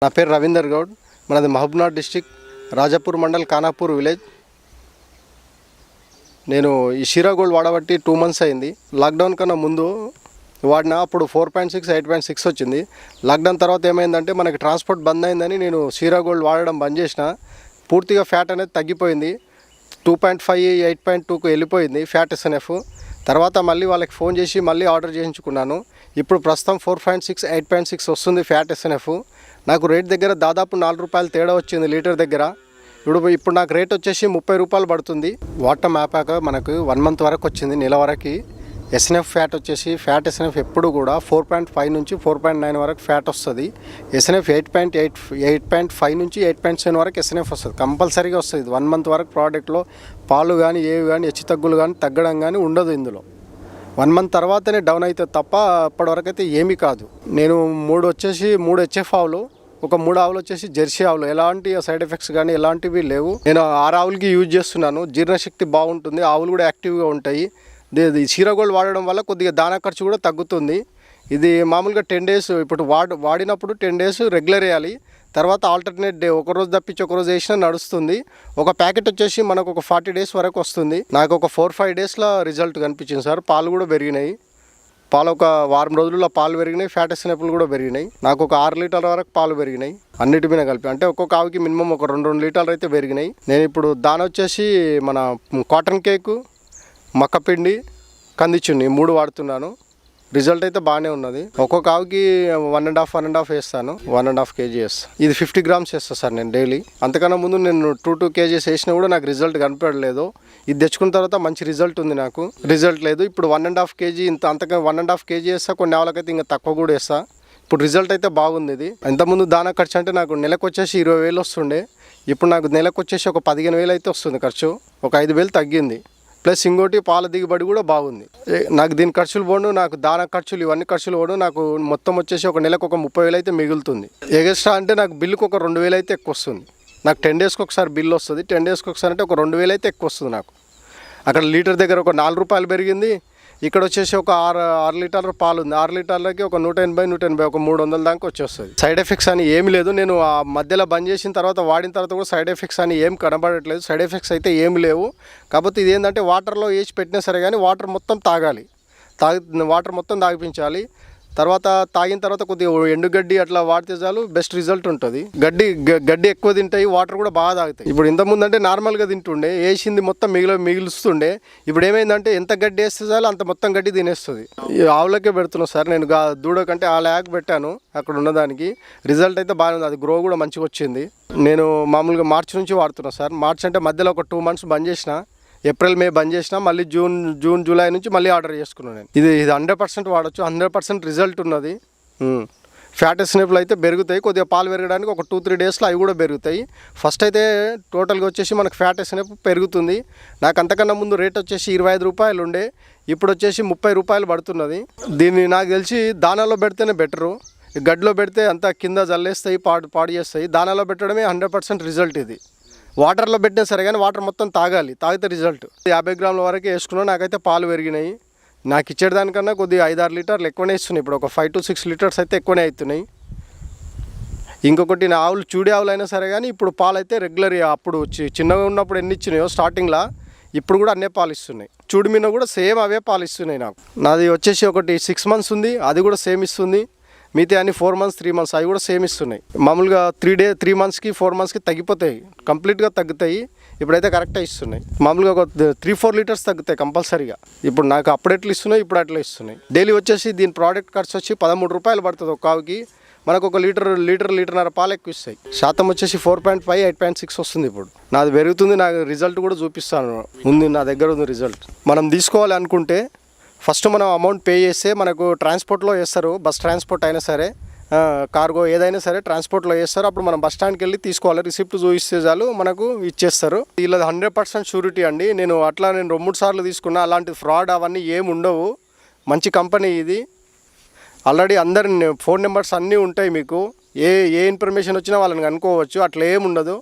నా పేరు రవీందర్ గౌడ్. మనది మహబూబ్నగర్ డిస్టిక్, రాజాపూర్ మండల్, ఖానాపూర్ విలేజ్. నేను ఈ షీరా గోల్డ్ వాడబట్టి 2 months అయింది. లాక్డౌన్ కన్నా ముందు వాడిన అప్పుడు 4.6, 8.6 వచ్చింది. లాక్డౌన్ తర్వాత ఏమైందంటే మనకి ట్రాన్స్పోర్ట్ బంద్ అయిందని నేను షీరా గోల్డ్ వాడడం బంద్ చేసిన. పూర్తిగా ఫ్యాట్ అనేది తగ్గిపోయింది. 2.5, 8.2కు వెళ్ళిపోయింది ఫ్యాట్ ఎస్ఎన్ఎఫ్. తర్వాత మళ్ళీ వాళ్ళకి ఫోన్ చేసి మళ్ళీ ఆర్డర్ చేయించుకున్నాను. ఇప్పుడు ప్రస్తుతం 4.6, 8.6 వస్తుంది ఫ్యాట్ ఎస్ఎన్ఎఫ్. నాకు రేట్ దగ్గర దాదాపు 4 రూపాయలు తేడా వచ్చింది లీటర్ దగ్గర. ఇప్పుడు నాకు రేట్ వచ్చేసి 30 రూపాయలు పడుతుంది. వాటర్ మ్యాపాక మనకు 1 month వరకు వచ్చింది, నెల వరకు. ఎస్ఎన్ఎఫ్ ఫ్యాట్ వచ్చేసి ఫ్యాట్ ఎస్ఎన్ఎఫ్ ఎప్పుడు కూడా 4.5 నుంచి 4.9 వరకు ఫ్యాట్ వస్తుంది. ఎస్ఎన్ఎఫ్ 8.5 నుంచి 8.7 వరకు ఎస్ఎన్ఎఫ్ వస్తుంది, కంపల్సరీగా వస్తుంది. 1 month వరకు ప్రోడక్ట్లో పాలు కానీ ఏవి కానీ హెచ్చు తగ్గులు కానీ తగ్గడం కానీ ఉండదు. ఇందులో 1 month తర్వాతనే డౌన్ అవుతుంది తప్ప అప్పటివరకు అయితే ఏమీ కాదు. నేను 3 హెచ్ఎఫ్ ఆవులు, ఒక 3 ఆవులు వచ్చేసి జెర్సీ ఆవులు. ఎలాంటి సైడ్ ఎఫెక్ట్స్ కానీ ఎలాంటివి లేవు. నేను 6 ఆవులకి యూజ్ చేస్తున్నాను. జీర్ణశక్తి బాగుంటుంది, ఆవులు కూడా యాక్టివ్గా ఉంటాయి. షీరా గోల్డ్ వాడడం వల్ల కొద్దిగా దానా ఖర్చు కూడా తగ్గుతుంది. ఇది మామూలుగా 10 days ఇప్పుడు వాడినప్పుడు 10 days రెగ్యులర్ వేయాలి. తర్వాత ఆల్టర్నేట్ డే, ఒకరోజు తప్పించి ఒకరోజు వేసినా నడుస్తుంది. ఒక ప్యాకెట్ వచ్చేసి మనకు ఒక 40 days వరకు వస్తుంది. నాకు ఒక 4-5 daysలో రిజల్ట్ కనిపించింది సార్. పాలు కూడా పెరిగినాయి. పాలు ఒక వారం రోజుల్లో పాలు పెరిగినాయి. ఫ్యాట్ ఎస్ఎన్ఎఫ్లు కూడా పెరిగినాయి. నాకు ఒక 6 లీటర్ల వరకు పాలు పెరిగినాయి అన్నిటి మీద కలిపి. అంటే ఒక్కొక్క ఆవుకి మినిమం ఒక 2 లీటర్లు అయితే పెరిగినాయి. నేను ఇప్పుడు దాని వచ్చేసి మన కాటన్ కేకు, మక్కపిండి, కందిచున్ని 3 వాడుతున్నాను. రిజల్ట్ అయితే బాగానే ఉన్నది. ఒక్కొక్క ఆవుకి 1.5 వేస్తాను. 1.5 kg వేస్తాను. ఇది 50 grams వేస్తాను సార్ నేను డైలీ. అంతకన్నా ముందు నేను 2 kgs వేసినా కూడా నాకు రిజల్ట్ కనపడలేదు. ఇది తెచ్చుకున్న తర్వాత మంచి రిజల్ట్ ఉంది. నాకు రిజల్ట్ లేదు. ఇప్పుడు 1.5 kg అంతకన్నా 1.5 kg వేస్తా. కొన్ని ఆవులకైతే ఇంకా తక్కువ కూడా వేస్తా. ఇప్పుడు రిజల్ట్ అయితే బాగుంది. ఇది ఇంతకుముందు దానా ఖర్చు అంటే నాకు నెలకు వచ్చేసి 20,000 వస్తుండే. ఇప్పుడు నాకు నెలకు వచ్చేసి ఒక 15,000 అయితే వస్తుంది ఖర్చు. ఒక 5,000 తగ్గింది. ప్లస్ ఇంకోటి పాల దిగుబడి కూడా బాగుంది. నాకు దీని ఖర్చులు పోను, నాకు దానా ఖర్చులు ఇవన్నీ ఖర్చులు పోను. నాకు మొత్తం వచ్చేసి ఒక నెలకు ఒక 30,000 అయితే మిగులుతుంది. ఎగస్ట్రా అంటే నాకు బిల్లుకు ఒక 2,000 అయితే ఎక్కువ వస్తుంది. నాకు 10 daysకి ఒకసారి బిల్లు వస్తుంది. 10 daysకి ఒకసారి అంటే ఒక 2,000 అయితే ఎక్కువ వస్తుంది నాకు. అక్కడ లీటర్ దగ్గర ఒక 4 రూపాయలు పెరిగింది. ఇక్కడ వచ్చేసి ఒక 6 లీటర్ల పాలు ఉంది. 6 లీటర్లకి ఒక 180 ఒక 300 దాకా వచ్చేస్తుంది. సైడ్ ఎఫెక్ట్స్ అని ఏమి లేదు. నేను ఆ మధ్యలో బంద్ చేసిన తర్వాత వాడిన తర్వాత కూడా సైడ్ ఎఫెక్ట్స్ అని ఏం కనబడట్లేదు. సైడ్ ఎఫెక్ట్స్ అయితే ఏమి లేవు. కాకపోతే ఇది ఏంటంటే వాటర్లో వేసి పెట్టినా సరే కానీ వాటర్ మొత్తం తాగాలి. వాటర్ మొత్తం తాగిపించాలి. తర్వాత తాగిన తర్వాత కొద్దిగా ఎండుగడ్డి అట్లా వాడితే చాలు, బెస్ట్ రిజల్ట్ ఉంటుంది. గడ్డి ఎక్కువ తింటాయి, వాటర్ కూడా బాగా తాగుతాయి. ఇప్పుడు ఇంతకుముందు అంటే నార్మల్గా తింటుండే, వేసింది మొత్తం మిగులుస్తుండే. ఇప్పుడు ఏమైందంటే ఎంత గడ్డి వేస్తే చాలు అంత మొత్తం గడ్డి తినేస్తుంది. ఆవులకే పెడుతున్నాను సార్ నేను. దూడ కంటే ఆ ల్యాక్ పెట్టాను అక్కడ ఉన్నదానికి. రిజల్ట్ అయితే బాగానే ఉంది. అది గ్రో కూడా మంచిగా వచ్చింది. నేను మామూలుగా మార్చి నుంచి వాడుతున్నాను సార్. మార్చి అంటే మధ్యలో ఒక 2 months బంద్ చేసిన. ఏప్రిల్, మే బంద్ చేసిన. మళ్ళీ జూన్, జూలై నుంచి మళ్ళీ ఆర్డర్ చేసుకున్నాను నేను. ఇది 100% వాడచ్చు. 100% రిజల్ట్ ఉన్నది. ఫ్యాట్ ఎస్ఎన్ఎఫ్లు అయితే పెరుగుతాయి. కొద్దిగా పాలు పెరగడానికి ఒక 2-3 daysలో అవి కూడా పెరుగుతాయి. ఫస్ట్ అయితే టోటల్గా వచ్చేసి మనకు ఫ్యాట్ ఎస్ఎన్ఎఫ్ పెరుగుతుంది. నాకు అంతకన్నా ముందు రేట్ వచ్చేసి 25 రూపాయలు ఉండే. ఇప్పుడు వచ్చేసి 30 రూపాయలు పడుతున్నది. దీన్ని నాకు తెలిసి దానాలో పెడితేనే బెటరు. గడ్డిలో పెడితే అంతా కింద జల్లేస్తాయి, పాడు చేస్తాయి. దానాలో పెట్టడమే 100% రిజల్ట్ ఇది. వాటర్లో పెట్టినా సరే కానీ వాటర్ మొత్తం తాగాలి, తాగితే రిజల్ట్. 50 grams వరకు వేసుకున్నా. నాకైతే పాలు పెరిగినాయి. నాకు ఇచ్చేదానికన్నా కొద్దిగా 5-6 లీటర్లు ఎక్కువనే ఇస్తున్నాయి. ఇప్పుడు ఒక 5 to 6 liters అయితే ఎక్కువనే అవుతున్నాయి. ఇంకొకటి నా ఆవులు చూడి ఆవులు అయినా సరే కానీ ఇప్పుడు పాలు అయితే రెగ్యులర్. అప్పుడు చిన్నగా ఉన్నప్పుడు ఎన్ని ఇచ్చినాయో స్టార్టింగ్లో, ఇప్పుడు కూడా అన్నే పాలు ఇస్తున్నాయి. చూడి మీద కూడా సేమ్ అవే పాలు ఇస్తున్నాయి నాకు. నాది వచ్చేసి ఒకటి 6 months ఉంది, అది కూడా సేమ్ ఇస్తుంది. మిగతా అన్ని 4 months, 3 months అవి కూడా సేమ్ ఇస్తున్నాయి. మామూలుగా 3 monthsకి 4 monthsకి తగ్గిపోతాయి, కంప్లీట్గా తగ్గుతాయి. ఇప్పుడైతే కరెక్ట్గా ఇస్తున్నాయి. మామూలుగా ఒక 3-4 liters తగ్గుతాయి కంపల్సరీగా. ఇప్పుడు నాకు అప్పుడు ఎట్లా ఇస్తున్నాయి, ఇప్పుడు అట్లా ఇస్తున్నాయి. డైలీ వచ్చేసి దీని ప్రోడక్ట్ ఖర్చు వచ్చి 13 రూపాయలు పడుతుంది ఒక ఆవుకి. మనకు ఒక లీటర్న్నర పాలు ఎక్కువ ఇస్తాయి. శాతం వచ్చేసి 4.5, 8.6 వస్తుంది. ఇప్పుడు నాది పెరుగుతుంది. నాకు రిజల్ట్ కూడా చూపిస్తాను, ఉంది నా దగ్గర ఉంది రిజల్ట్. మనం తీసుకోవాలి అనుకుంటే ఫస్ట్ మనం అమౌంట్ పే చేస్తే మనకు ట్రాన్స్పోర్ట్లో వేస్తారు. బస్ ట్రాన్స్పోర్ట్ అయినా సరే, కార్గో ఏదైనా సరే ట్రాన్స్పోర్ట్లో వేస్తారు. అప్పుడు మనం బస్ స్టాండ్కి వెళ్ళి తీసుకోవాలి. రిసిప్ట్ చూపిస్తే చాలు మనకు ఇచ్చేస్తారు. ఇలా 100% షూరిటీ అండి. నేను 2-3 సార్లు తీసుకున్నా. అలాంటి ఫ్రాడ్ అవన్నీ ఏమి ఉండవు. మంచి కంపెనీ ఇది. ఆల్రెడీ అందరి ఫోన్ నెంబర్స్ అన్నీ ఉంటాయి మీకు. ఏ ఇన్ఫర్మేషన్ వచ్చినా వాళ్ళని కనుక్కోవచ్చు. అట్లా ఏమి ఉండదు.